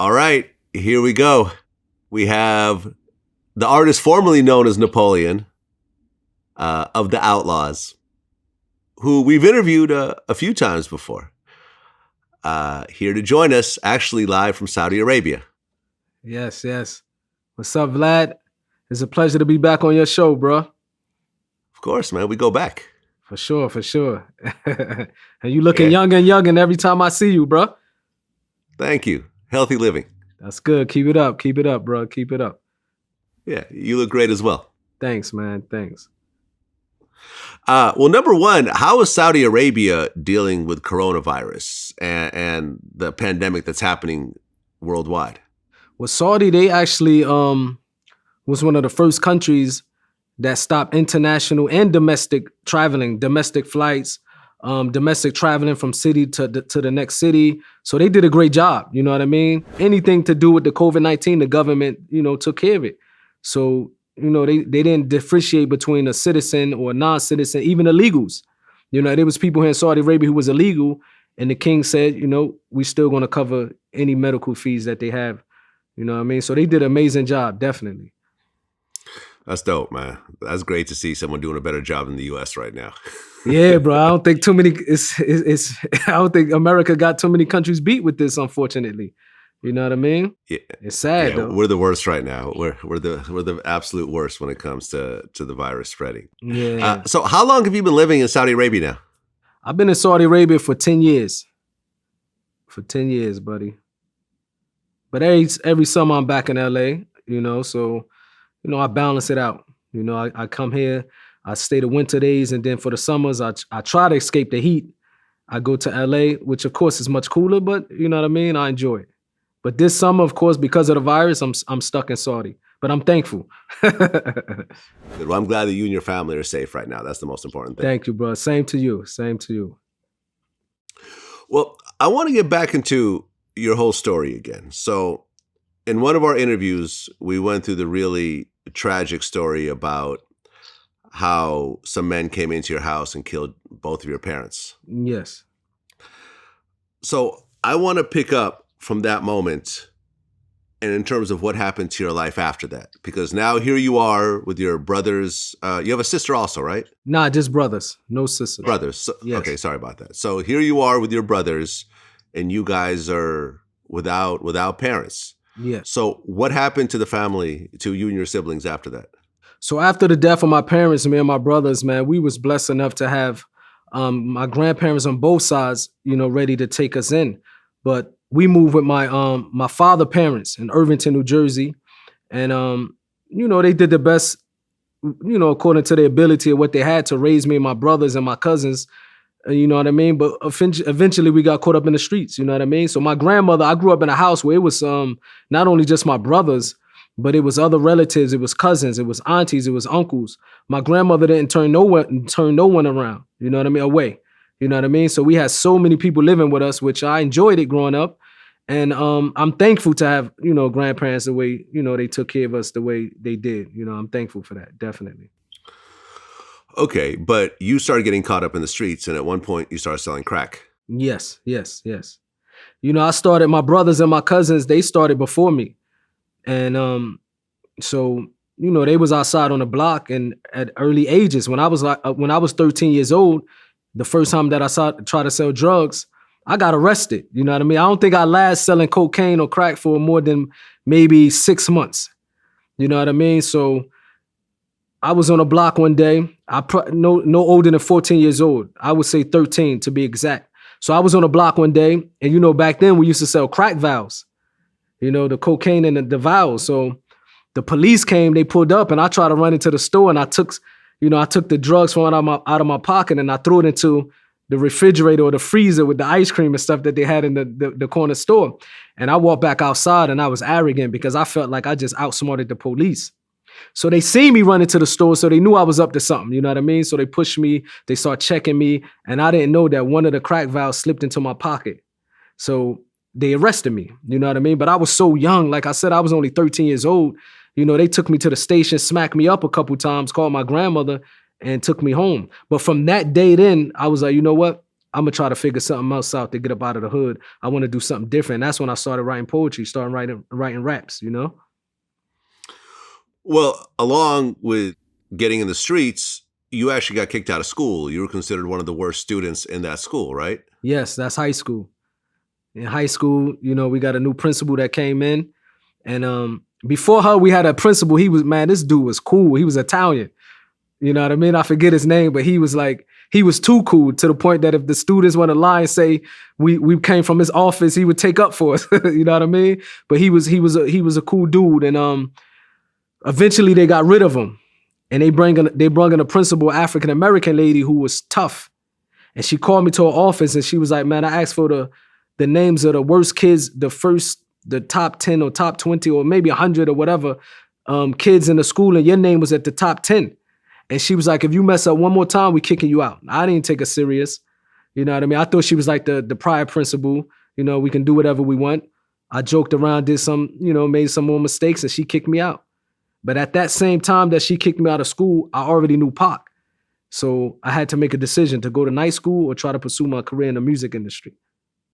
All right, here we go. We have the artist formerly known as Napoleon of the Outlaws, who we've interviewed a few times before. Here to join us, actually live from Saudi Arabia. Yes. What's up, Vlad? It's a pleasure to be back on your show, bro. Of course, man, we go back. For sure. And you looking young and every time I see you, bro. Thank you. Healthy living. That's good. Keep it up, bro. Keep it up. Yeah, you look great as well. Thanks, man. Thanks. Well, number one, how is Saudi Arabia dealing with coronavirus and the pandemic that's happening worldwide? Well, Saudi, they actually was one of the first countries that stopped international and domestic traveling, domestic flights, domestic traveling from city to the next city. So they did a great job. You know what I mean? Anything to do with the COVID-19, the government, took care of it. So, they didn't differentiate between a citizen or a non-citizen, even illegals. There was people here in Saudi Arabia who was illegal, and the king said, we still going to cover any medical fees that they have. You know what I mean? So they did an amazing job, definitely. That's dope, man. That's great to see someone doing a better job in the U.S. right now. Yeah, bro. I don't think too many. I don't think America got too many countries beat with this, unfortunately. You know what I mean? Yeah, it's sad. Though. We're the worst right now. We're the absolute worst when it comes to the virus spreading. Yeah. So how long have you been living in Saudi Arabia now? I've been in Saudi Arabia for 10 years. For 10 years, buddy. But every summer I'm back in LA. So. I balance it out. I come here, I stay the winter days, and then for the summers, I try to escape the heat. I go to LA, which of course is much cooler, but you know what I mean? I enjoy it. But this summer, of course, because of the virus, I'm stuck in Saudi. But I'm thankful. Good. Well, I'm glad that you and your family are safe right now. That's the most important thing. Thank you, bro. Same to you. Well, I want to get back into your whole story again. So in one of our interviews, we went through the really tragic story about how some men came into your house and killed both of your parents. Yes. So I want to pick up from that moment and in terms of what happened to your life after that, because now here you are with your brothers. You have a sister also, right? Nah, just brothers. No sisters. Brothers. So, yes. Okay, sorry about that. So here you are with your brothers and you guys are without parents. Yeah. So what happened to the family, to you and your siblings after that? So after the death of my parents, me and my brothers, man, we was blessed enough to have my grandparents on both sides, ready to take us in. But we moved with my father's parents in Irvington, New Jersey. And, they did the best, according to their ability of what they had to raise me and my brothers and my cousins. You know what I mean? But eventually we got caught up in the streets, you know what I mean? So my grandmother, I grew up in a house where it was not only just my brothers, but it was other relatives, it was cousins, it was aunties, it was uncles. My grandmother didn't turn no one around, you know what I mean, away. You know what I mean? So we had so many people living with us, which I enjoyed it growing up. And I'm thankful to have, grandparents the way, they took care of us the way they did. I'm thankful for that, definitely. Okay, but you started getting caught up in the streets, and at one point you started selling crack. Yes. I started, my brothers and my cousins, they started before me. And so, they was outside on the block and at early ages. When I was 13 years old, the first time that I tried to sell drugs, I got arrested. You know what I mean? I don't think I last selling cocaine or crack for more than maybe 6 months. You know what I mean? So I was on a block one day. No older than 14 years old. I would say 13 to be exact. So I was on a block one day, and back then we used to sell crack vials. The cocaine and the vials. So the police came, they pulled up, and I tried to run into the store, and I took the drugs from out of my pocket, and I threw it into the refrigerator or the freezer with the ice cream and stuff that they had in the corner store. And I walked back outside, and I was arrogant because I felt like I just outsmarted the police. So they seen me run into the store, so they knew I was up to something, you know what I mean? So they pushed me, they started checking me, and I didn't know that one of the crack vials slipped into my pocket. So they arrested me, you know what I mean? But I was so young, like I said, I was only 13 years old. They took me to the station, smacked me up a couple times, called my grandmother, and took me home. But from that day then, I was like, you know what? I'm gonna try to figure something else out to get up out of the hood. I want to do something different. That's when I started writing poetry, started writing raps, you know? Well, along with getting in the streets, you actually got kicked out of school. You were considered one of the worst students in that school, right? Yes, that's high school. In high school, you know, we got a new principal that came in. And before her, we had a principal. He was, man, this dude was cool. He was Italian. You know what I mean? I forget his name, but he was like, he was too cool to the point that if the students want to lie and say we came from his office, he would take up for us. You know what I mean? But he was a cool dude. And eventually they got rid of him. And they brought in a principal African American lady who was tough. And she called me to her office and she was like, man, I asked for the names of the worst kids, the top 10 or top 20 or maybe 100 or whatever kids in the school, and your name was at the top 10. And she was like, if you mess up one more time, we kicking you out. I didn't take her serious. You know what I mean? I thought she was like the prior principal. You know, we can do whatever we want. I joked around, made some more mistakes, and she kicked me out. But at that same time that she kicked me out of school, I already knew Pac. So I had to make a decision to go to night school or try to pursue my career in the music industry.